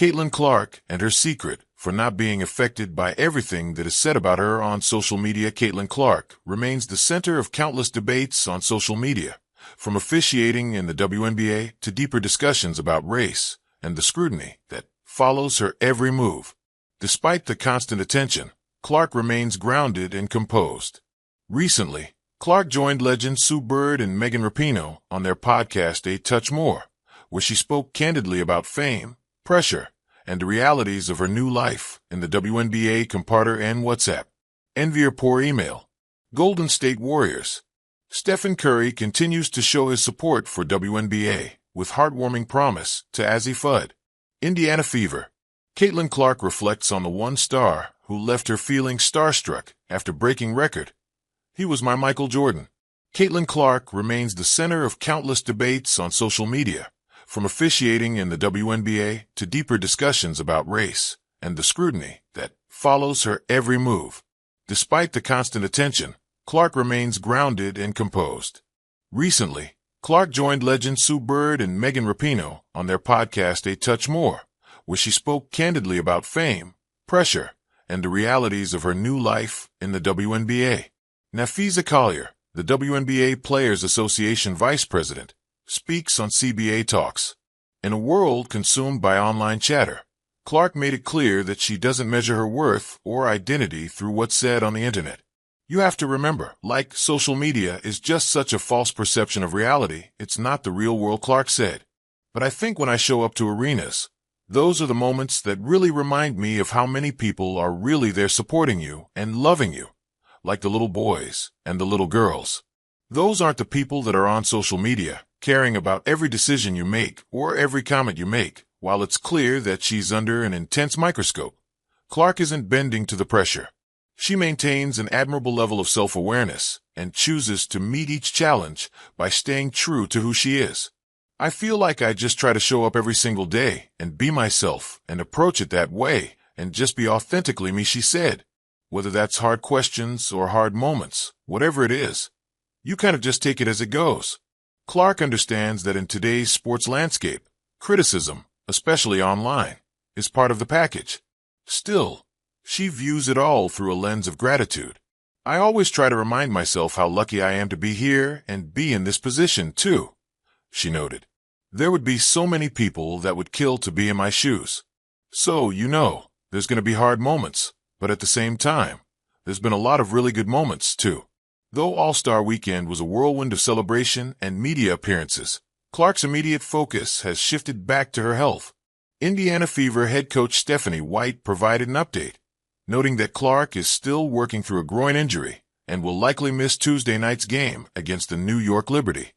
Caitlin Clark and her secret for not being affected by everything that is said about her on social media. Caitlin Clark remains the center of countless debates on social media, from officiating in the WNBA to deeper discussions about race and the scrutiny that follows her every move. Despite the constant attention, Clark remains grounded and composed. Recently, Clark joined legends Sue Bird and Megan Rapinoe on their podcast A Touch More, where she spoke candidly about fame, pressure, and the realities of her new life in the WNBA. Comparter and WhatsApp. Envy or poor email. Golden State Warriors. Stephen Curry continues to show his support for WNBA with heartwarming promise to Azzi Fudd. Indiana Fever. Caitlin Clark reflects on the one star who left her feeling starstruck after breaking record. He was my Michael Jordan. Caitlin Clark remains the center of countless debates on social media, from officiating in the WNBA to deeper discussions about race and the scrutiny that follows her every move. Despite the constant attention, Clark remains grounded and composed. Recently, Clark joined legends Sue Bird and Megan Rapinoe on their podcast A Touch More, where she spoke candidly about fame, pressure, and the realities of her new life in the WNBA. Nafisa Collier, the WNBA Players Association Vice President, speaks on CBA Talks. In a world consumed by online chatter, Clark made it clear that she doesn't measure her worth or identity through what's said on the internet. You have to remember, social media is just such a false perception of reality, it's not the real world, Clark said. But I think when I show up to arenas, those are the moments that really remind me of how many people are really there supporting you and loving you, like the little boys and the little girls. Those aren't the people that are on social media, caring about every decision you make or every comment you make. While it's clear that she's under an intense microscope, Clark isn't bending to the pressure. She maintains an admirable level of self-awareness and chooses to meet each challenge by staying true to who she is. I feel like I just try to show up every single day and be myself and approach it that way and just be authentically me, she said. Whether that's hard questions or hard moments, whatever it is, you kind of just take it as it goes. Clark understands that in today's sports landscape, criticism, especially online, is part of the package. Still, she views it all through a lens of gratitude. I always try to remind myself how lucky I am to be here and be in this position, too, she noted. There would be so many people that would kill to be in my shoes. So, there's going to be hard moments, but at the same time, there's been a lot of really good moments, too. Though All-Star Weekend was a whirlwind of celebration and media appearances, Clark's immediate focus has shifted back to her health. Indiana Fever head coach Stephanie White provided an update, noting that Clark is still working through a groin injury and will likely miss Tuesday night's game against the New York Liberty.